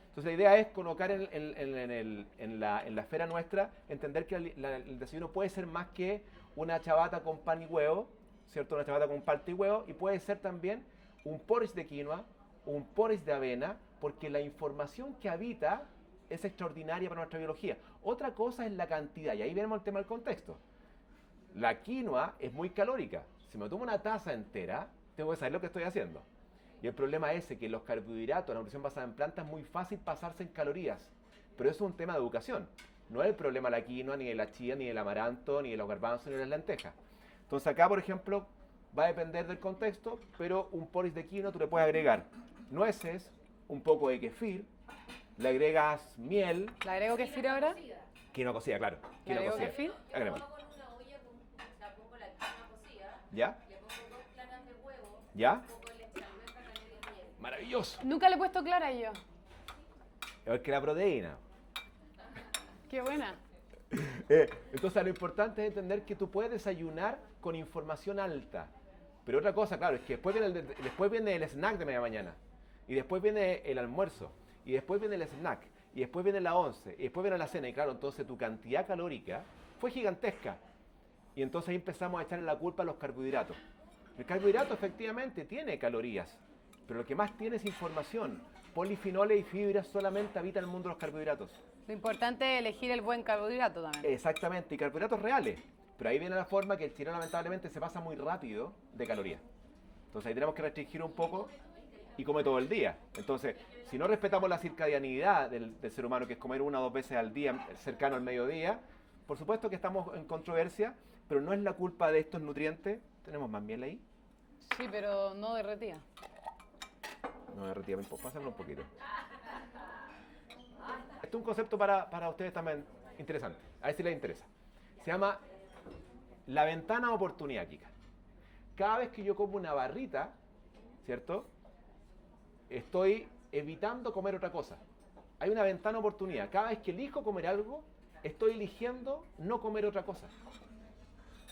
Entonces la idea es colocar en la esfera nuestra, entender que el desayuno puede ser más que una chabata con pan y huevo, ¿cierto? Una chabata con palta y huevo, y puede ser también un porridge de quinoa, un porridge de avena, porque la información que habita es extraordinaria para nuestra biología. Otra cosa es la cantidad, y ahí vemos el tema del contexto. La quinoa es muy calórica. Si me tomo una taza entera, tengo que saber lo que estoy haciendo. Y el problema es que los carbohidratos, la nutrición basada en plantas, es muy fácil pasarse en calorías. Pero eso es un tema de educación. No es el problema de la quinoa, ni de la chía, ni del amaranto, ni de los garbanzos, ni de las lentejas. Entonces acá, por ejemplo, va a depender del contexto, pero un porridge de quinoa tú le puedes agregar nueces, un poco de kefir, le agregas miel. ¿Le agrego kefir ahora? Quinoa cocida, claro. ¿Le agrego kefir? Agregamos. Yo con una olla, o sea, pongo la quinoa cocida, ¿Ya? le pongo 2 claras de huevo, ¿Ya? un poco de leche de almendra, canela y miel. Maravilloso. Nunca le he puesto clara yo. Es que la proteína. Qué buena. Entonces lo importante es entender que tú puedes desayunar con información alta. Pero otra cosa, claro, es que después viene el snack de media mañana. Y después viene el almuerzo. Y después viene el snack. Y después viene la once. Y después viene la cena. Y claro, entonces tu cantidad calórica fue gigantesca. Y entonces ahí empezamos a echarle la culpa a los carbohidratos. El carbohidrato efectivamente tiene calorías. Pero lo que más tiene es información. Polifenoles y fibras solamente habitan el mundo de los carbohidratos. Lo importante es elegir el buen carbohidrato también. Exactamente, y carbohidratos reales. Pero ahí viene la forma que el chileno lamentablemente se pasa muy rápido de calorías. Entonces ahí tenemos que restringir un poco y come todo el día. Entonces, si no respetamos la circadianidad del ser humano, que es comer 1 o 2 veces al día cercano al mediodía, por supuesto que estamos en controversia, pero no es la culpa de estos nutrientes. ¿Tenemos más miel ahí? Sí, pero no derretida. No, derretida, pásamelo un poquito. Esto es un concepto para ustedes también interesante. A ver si les interesa. Se llama la ventana de oportunidad, Kika. Cada vez que yo como una barrita, ¿cierto? Estoy evitando comer otra cosa. Hay una ventana de oportunidad. Cada vez que elijo comer algo, estoy eligiendo no comer otra cosa.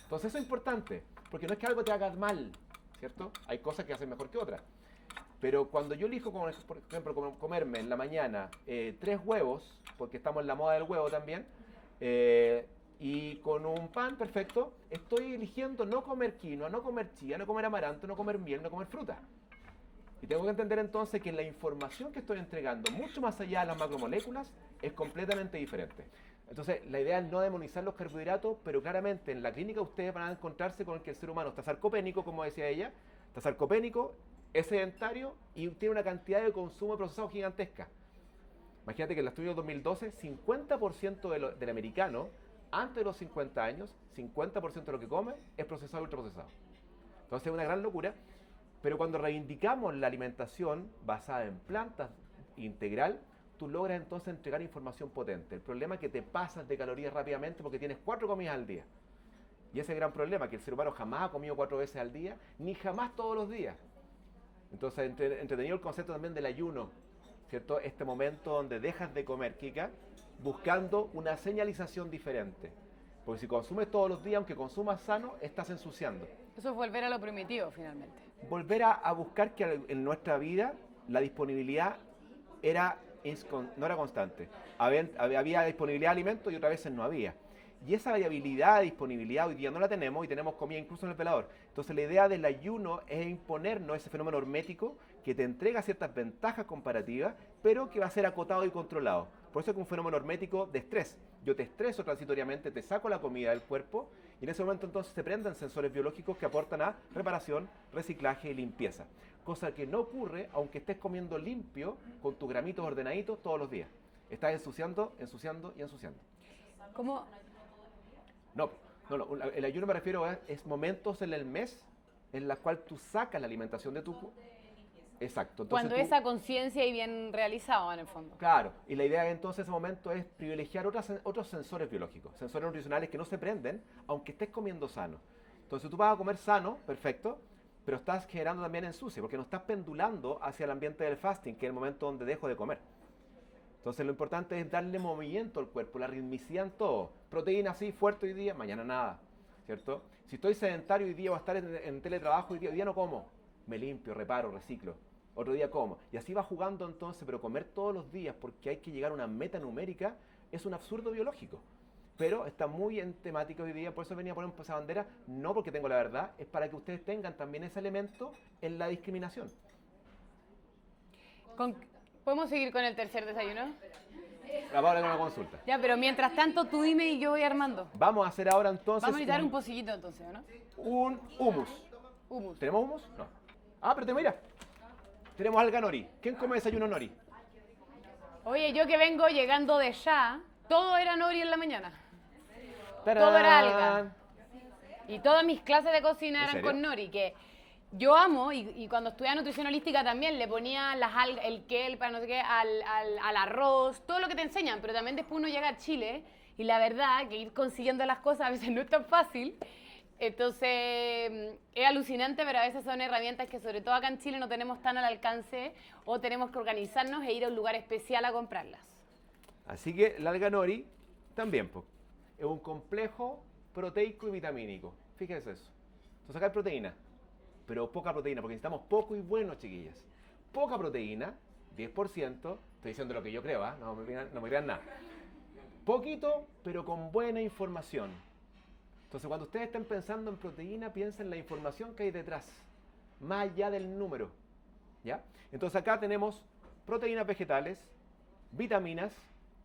Entonces eso es importante, porque no es que algo te haga mal, ¿cierto? Hay cosas que hacen mejor que otras. Pero cuando yo elijo, por ejemplo, comerme en la mañana 3 huevos, porque estamos en la moda del huevo también, y con un pan perfecto, estoy eligiendo no comer quinoa, no comer chía, no comer amaranto, no comer miel, no comer fruta. Y tengo que entender entonces que la información que estoy entregando, mucho más allá de las macromoléculas, es completamente diferente. Entonces, la idea es no demonizar los carbohidratos, pero claramente en la clínica ustedes van a encontrarse con que el ser humano está sarcopénico, como decía ella, está sarcopénico, es sedentario y tiene una cantidad de consumo de procesados gigantesca. Imagínate que en el estudio de 2012, 50% del americano, antes de los 50 años, 50% de lo que come es procesado y ultraprocesado. Entonces es una gran locura, pero cuando reivindicamos la alimentación basada en plantas integral, tú logras entonces entregar información potente. El problema es que te pasas de calorías rápidamente porque tienes 4 comidas al día. Y ese es el gran problema, que el ser humano jamás ha comido 4 veces al día, ni jamás todos los días. Entonces, entretenido el concepto también del ayuno, ¿cierto? Este momento donde dejas de comer, Kika, buscando una señalización diferente. Porque si consumes todos los días, aunque consumas sano, estás ensuciando. Eso es volver a lo primitivo, finalmente. Volver a buscar que en nuestra vida la disponibilidad no era constante. Había disponibilidad de alimentos y otras veces no había. Y esa variabilidad de disponibilidad hoy día no la tenemos y tenemos comida incluso en el velador. Entonces la idea del ayuno es imponernos ese fenómeno hormético que te entrega ciertas ventajas comparativas, pero que va a ser acotado y controlado. Por eso es que un fenómeno hormético de estrés. Yo te estreso transitoriamente, te saco la comida del cuerpo y en ese momento entonces se prenden sensores biológicos que aportan a reparación, reciclaje y limpieza. Cosa que no ocurre aunque estés comiendo limpio con tus gramitos ordenaditos todos los días. Estás ensuciando, ensuciando y ensuciando. ¿Cómo? No, el ayuno me refiero es momentos en el mes en la cual tú sacas la alimentación de tu cuerpo. Exacto. Entonces Cuando esa conciencia y bien realizado, en el fondo. Claro, y la idea entonces en ese momento es privilegiar otros sensores biológicos, sensores nutricionales que no se prenden aunque estés comiendo sano. Entonces tú vas a comer sano, perfecto, pero estás generando también ensucio, porque no estás pendulando hacia el ambiente del fasting, que es el momento donde dejo de comer. Entonces lo importante es darle movimiento al cuerpo, la ritmicidad en todo. Proteína así, fuerte hoy día, mañana nada, ¿cierto? Si estoy sedentario hoy día, voy a estar en teletrabajo hoy día no como. Me limpio, reparo, reciclo. Otro día como. Y así va jugando entonces, pero comer todos los días porque hay que llegar a una meta numérica es un absurdo biológico. Pero está muy en temática hoy día, por eso venía a poner esa bandera, no porque tengo la verdad, es para que ustedes tengan también ese elemento en la discriminación. ¿Podemos seguir con el tercer desayuno? La Paula con una consulta. Ya, pero mientras tanto tú dime y yo voy armando. Vamos a hacer ahora entonces Vamos a necesitar un pocillito entonces, ¿no? un hummus. Hummus. ¿Tenemos hummus? No. Ah, pero mira, tenemos alga nori. ¿Quién come desayuno nori? Oye, yo que vengo llegando de allá, todo era nori en la mañana. ¡Tarán! Todo era alga. Y todas mis clases de cocina ¿En eran serio? con nori, que yo amo, y cuando estudiaba nutrición holística también le ponía las algas, el kelp, para no sé qué, al arroz, todo lo que te enseñan, pero también después uno llega a Chile y la verdad que ir consiguiendo las cosas a veces no es tan fácil. Entonces es alucinante, pero a veces son herramientas que sobre todo acá en Chile no tenemos tan al alcance o tenemos que organizarnos e ir a un lugar especial a comprarlas. Así que la alga nori también es un complejo proteico y vitamínico. Fíjense eso. Entonces acá hay proteína, pero poca proteína, porque necesitamos poco y bueno, chiquillas. Poca proteína, 10%, estoy diciendo lo que yo creo, ¿eh? No me crean nada. Poquito, pero con buena información. Entonces cuando ustedes estén pensando en proteína, piensen en la información que hay detrás, más allá del número, ¿ya? Entonces acá tenemos proteínas vegetales, vitaminas,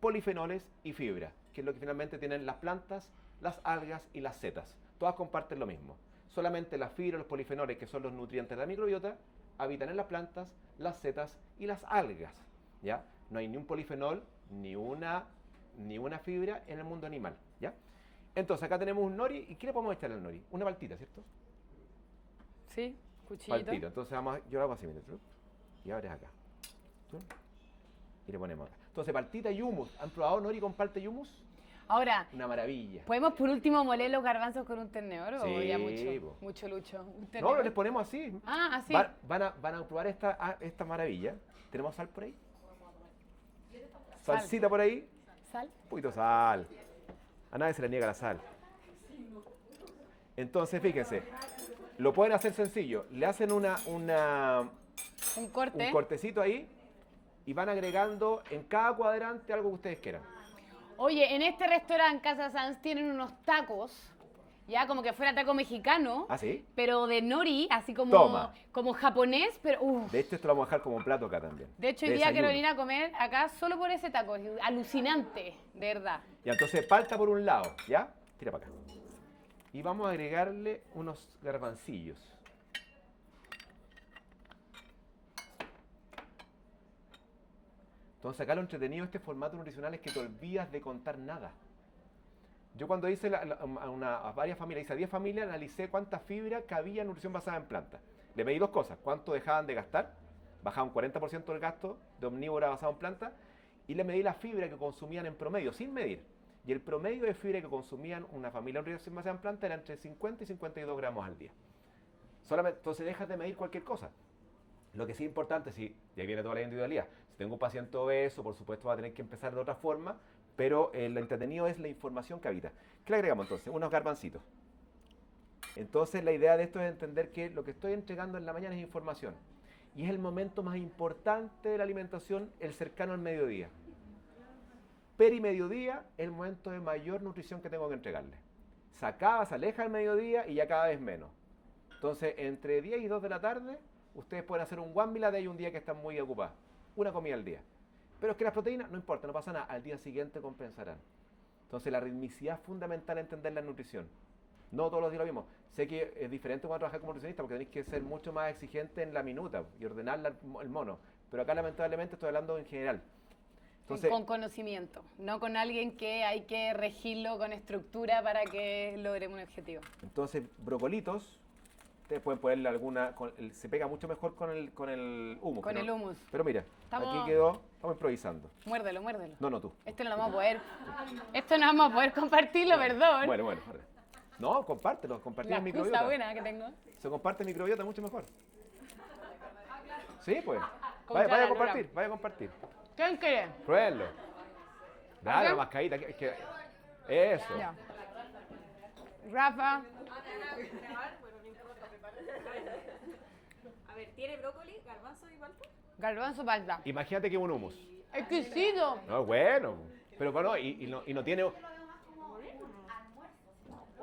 polifenoles y fibra, que es lo que finalmente tienen las plantas, las algas y las setas. Todas comparten lo mismo. Solamente la fibra y los polifenoles, que son los nutrientes de la microbiota, habitan en las plantas, las setas y las algas, ¿ya? No hay ni un polifenol, ni una fibra en el mundo animal, ¿ya? Entonces acá tenemos un nori. ¿Y qué le podemos echar al nori? Una paltita, ¿cierto? ¿Sí? Cuchillito. Paltito. Entonces yo lo hago así, mira. Y abres acá. Y le ponemos acá. Entonces paltita y hummus. ¿Han probado nori con palta y hummus? Ahora, Una maravilla. ¿podemos por último moler los garbanzos con un tenedor o Sí, ya po. mucho lucho? ¿Un No, tenedor? les ponemos así. Ah, así. Van a probar esta maravilla. ¿Tenemos sal por ahí? Sal. Salsita por ahí. ¿Sal? Un poquito de sal. A nadie se le niega la sal. Entonces, fíjense. Lo pueden hacer sencillo. Le hacen un corte. cortecito ahí y van agregando en cada cuadrante algo que ustedes quieran. Oye, en este restaurante Casa Sanz tienen unos tacos Ya, como que fuera taco mexicano, ¿Ah, sí? pero de nori, así como, Toma. como japonés, pero De hecho, esto lo vamos a dejar como plato acá también. De hecho, hoy De día quiero desayuno. venir a comer acá solo por ese taco. Es alucinante, de verdad. Ya, entonces palta por un lado, ¿ya? Tira para acá. Y vamos a agregarle unos garbancillos. Entonces acá lo entretenido de este formato nutricional es que te olvidas de contar nada. Yo cuando hice a varias familias, hice a 10 familias, analicé cuánta fibra cabía en nutrición basada en plantas. Le medí dos cosas, cuánto dejaban de gastar, bajaba un 40% del gasto de omnívora basado en plantas, y le medí la fibra que consumían en promedio, sin medir. Y el promedio de fibra que consumían una familia en nutrición basada en plantas era entre 50 y 52 gramos al día. Solamente, entonces dejas de medir cualquier cosa. Lo que sí es importante, y ahí viene toda la individualidad, si tengo un paciente obeso, por supuesto va a tener que empezar de otra forma, pero lo entretenido es la información que habita. ¿Qué le agregamos entonces? Unos garbancitos. Entonces la idea de esto es entender que lo que estoy entregando en la mañana es información. Y es el momento más importante de la alimentación, el cercano al mediodía. Perimediodía es el momento de mayor nutrición que tengo que entregarle. Se acaba, se aleja el mediodía y ya cada vez menos. Entonces, entre 10 y 2 de la tarde, ustedes pueden hacer un one meal a day un día que están muy ocupados. Una comida al día. Pero es que las proteínas, no importa, no pasa nada. Al día siguiente compensarán. Entonces, la ritmicidad es fundamental entender la nutrición. No todos los días lo mismo. Sé que es diferente cuando trabajar como nutricionista porque tenéis que ser mucho más exigente en la minuta y ordenar el mono. Pero acá, lamentablemente, estoy hablando en general. Entonces, con conocimiento, no con alguien que hay que regirlo con estructura para que logremos un objetivo. Entonces, brocolitos, ustedes pueden ponerle alguna, se pega mucho mejor con el humus. Con el hummus. Pero mira, Estamos- aquí quedó, estamos improvisando. Muérdelo, muérdelo. No, tú. Esto no lo vamos a poder. Esto no vamos a poder compartirlo, perdón. Bueno. No, compártelo, compartir La el excusa microbiota. buena que tengo. Se comparte el microbiota mucho mejor. Sí, pues. Con Vaya a cara, compartir, vaya a compartir. ¿Quién quiere? Pruébenlo. Dale, ¿Ok? la mascadita. Eso. Ya. Rafa, A ver, ¿tiene brócoli, garbanzo y palta? garbanzo palta. Imagínate que es un hummus. Exquisito. No, bueno. Pero bueno, y no tiene... ¿O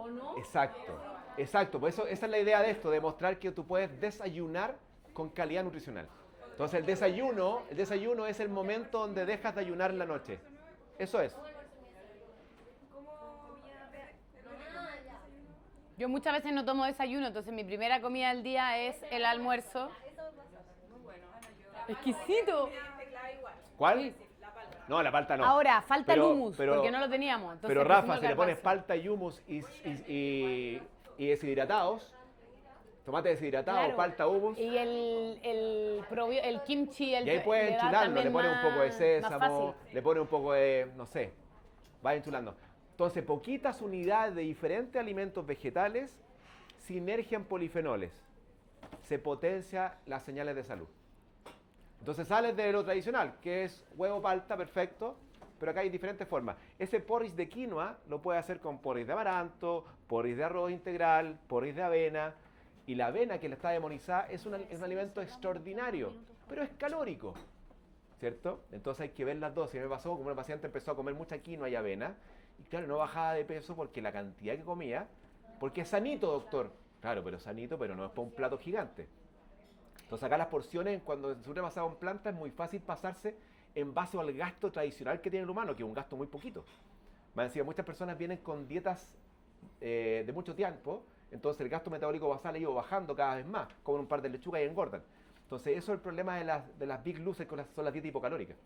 no? Exacto. Por eso, esa es la idea de esto, demostrar que tú puedes desayunar con calidad nutricional. Entonces el desayuno es el momento donde dejas de ayunar en la noche. Eso es. Yo muchas veces no tomo desayuno, entonces mi primera comida del día es el almuerzo. Exquisito. ¿Cuál? No, la palta no. Ahora, falta el Pero- hummus, pero- porque no lo teníamos. Entonces Pero pusimos Rafa, el si le pones garbanzo. palta y hummus y deshidratados, tomate deshidratado, Claro. palta, hummus, Y el kimchi, y ahí puedes le da enchularlo, le también pones un poco de más sésamo, fácil. le pones un poco de, no sé, vas enchulando. Entonces, poquitas unidades de diferentes alimentos vegetales sinergian polifenoles, se potencia las señales de salud. Entonces sales de lo tradicional, que es huevo, palta, perfecto, pero acá hay diferentes formas. Ese porridge de quinoa lo puedes hacer con porridge de amaranto, porridge de arroz integral, porridge de avena. Y la avena, que está demonizada, es un alimento extraordinario, pero es calórico, ¿cierto? Entonces hay que ver las dos. Y me pasó como una paciente empezó a comer mucha quinoa y avena, y claro, no bajaba de peso porque la cantidad que comía, porque es sanito, doctor. Claro, pero sanito, pero no es para un plato gigante. Entonces acá las porciones, cuando se usa basado en planta, es muy fácil pasarse en base al gasto tradicional que tiene el humano, que es un gasto muy poquito. Más encima, muchas personas vienen con dietas de mucho tiempo, entonces el gasto metabólico basal ha ido bajando cada vez más, comen un par de lechugas y engordan. Entonces eso es el problema de las big losers, que son las dietas hipocalóricas.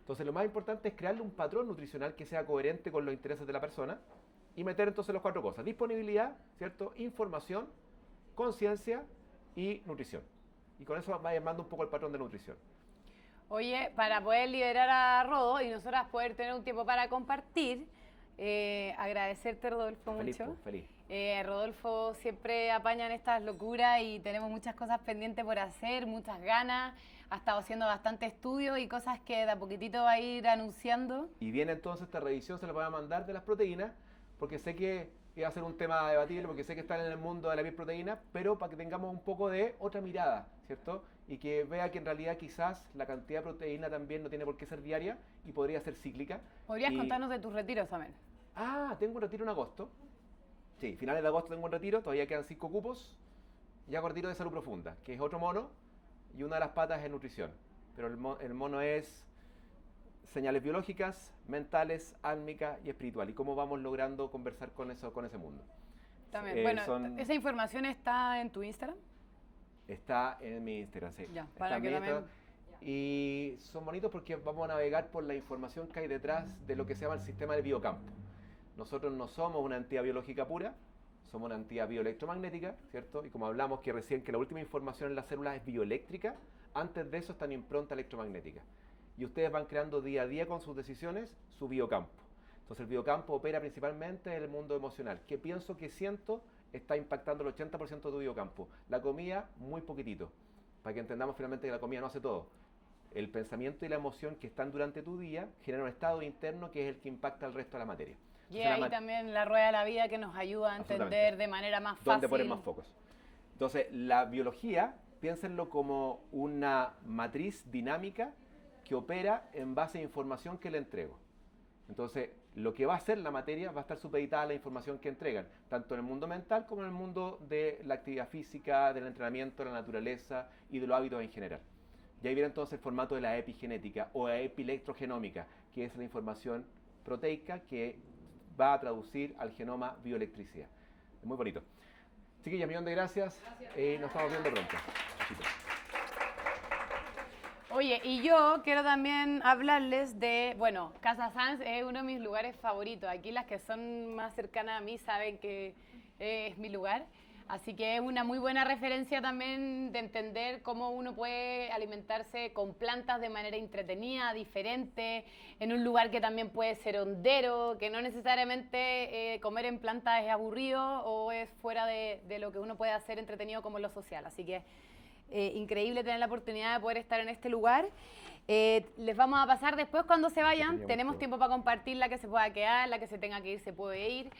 Entonces lo más importante es crearle un patrón nutricional que sea coherente con los intereses de la persona y meter entonces las cuatro cosas: disponibilidad, ¿cierto? Información, conciencia y nutrición. Y con eso va armando un poco el patrón de nutrición. Oye, para poder liberar a Rodo y nosotras poder tener un tiempo para compartir, agradecerte, Rodolfo, Feliz, mucho. pues, feliz. Rodolfo siempre apaña en estas locuras y tenemos muchas cosas pendientes por hacer, muchas ganas. Ha estado haciendo bastante estudio y cosas que de a poquitito va a ir anunciando. Y viene entonces esta revisión, se la voy a mandar de las proteínas, porque sé que iba a ser un tema a debatir, porque sé que están en el mundo de la proteína, pero para que tengamos un poco de otra mirada, ¿cierto? Y que vea que en realidad quizás la cantidad de proteína también no tiene por qué ser diaria y podría ser cíclica. ¿Podrías Y- contarnos de tus retiros también? Ah, tengo un retiro en agosto. Sí, finales de agosto tengo un retiro, todavía quedan 5 cupos. Y hago retiro de salud profunda, que es otro mono, y una de las patas es nutrición. Pero el mono es señales biológicas, mentales, álmicas y espiritual. Y cómo vamos logrando conversar con ese mundo. También, bueno, ¿esa información está en tu Instagram? Está en mi Instagram, sí. Ya, Está para en que mi también... Instagram. Y son bonitos porque vamos a navegar por la información que hay detrás de lo que se llama el sistema del biocampo. Nosotros no somos una entidad biológica pura, somos una entidad bioelectromagnética, ¿cierto? Y como hablamos que recién que la última información en las células es bioeléctrica, antes de eso está en impronta electromagnética. Y ustedes van creando día a día con sus decisiones su biocampo. Entonces el biocampo opera principalmente en el mundo emocional. ¿Qué pienso, qué siento? Está impactando el 80% de tu biocampo. La comida, muy poquitito. Para que entendamos finalmente que la comida no hace todo. El pensamiento y la emoción que están durante tu día generan un estado interno que es el que impacta el resto de la materia. Y ahí también la rueda de la vida que nos ayuda a entender de manera más fácil. ¿Dónde poner más focos? Entonces, la biología, piénsenlo como una matriz dinámica que opera en base a información que le entrego. Entonces, lo que va a hacer la materia va a estar supeditada a la información que entregan, tanto en el mundo mental como en el mundo de la actividad física, del entrenamiento, de la naturaleza y de los hábitos en general. Y ahí viene entonces el formato de la epigenética o epilectrogenómica, que es la información proteica que va a traducir al genoma bioelectricidad. Es muy bonito. Chiquillas, millón de gracias. Nos estamos viendo pronto. Besitos. Oye, y yo quiero también hablarles de, bueno, Casa Sanz es uno de mis lugares favoritos. Aquí las que son más cercanas a mí saben que es mi lugar. Así que es una muy buena referencia también de entender cómo uno puede alimentarse con plantas de manera entretenida, diferente, en un lugar que también puede ser hondero, que no necesariamente comer en plantas es aburrido o es fuera de lo que uno puede hacer entretenido como lo social. Así que increíble tener la oportunidad de poder estar en este lugar. Les vamos a pasar después cuando se vayan, tenemos tiempo para compartir, la que se pueda quedar, la que se tenga que ir se puede ir.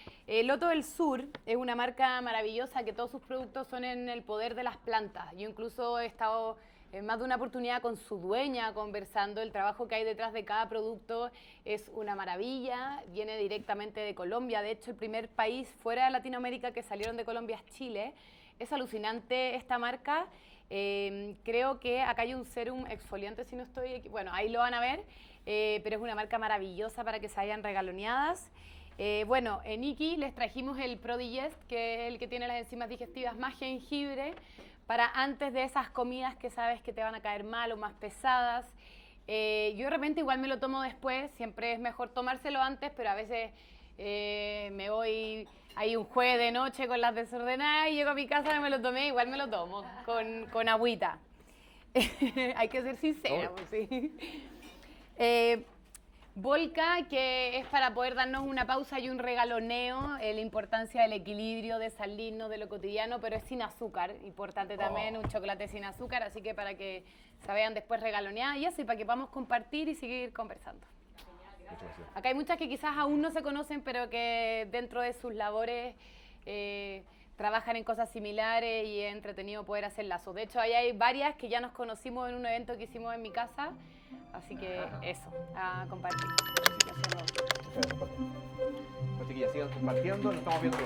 Loto del Sur es una marca maravillosa que todos sus productos son en el poder de las plantas. Yo incluso he estado en más de una oportunidad con su dueña conversando, el trabajo que hay detrás de cada producto es una maravilla, viene directamente de Colombia, de hecho el primer país fuera de Latinoamérica que salieron de Colombia es Chile. Es alucinante esta marca. Creo que acá hay un serum exfoliante, si no estoy bueno, ahí lo van a ver, pero es una marca maravillosa para que se vayan regaloneadas. Bueno, en Iki les trajimos el ProDigest, que es el que tiene las enzimas digestivas más jengibre, para antes de esas comidas que sabes que te van a caer mal o más pesadas. Yo de repente igual me lo tomo después, siempre es mejor tomárselo antes, pero a veces me voy ahí un jueves de noche con las desordenadas y llego a mi casa y me lo tomé, igual me lo tomo con agüita. Hay que ser sincera, pues sí. Volca, que es para poder darnos una pausa y un regaloneo, la importancia del equilibrio, de salirnos de lo cotidiano, pero es sin azúcar, importante también, un chocolate sin azúcar, así que para que se vean después regaloneadas y así, para que podamos compartir y seguir conversando. Acá hay muchas que quizás aún no se conocen, pero que dentro de sus labores trabajan en cosas similares y es entretenido poder hacer lazos. De hecho, ahí hay varias que ya nos conocimos en un evento que hicimos en mi casa, así que eso, a compartir. Pues chiquillas, sigan compartiendo, nos estamos viendo.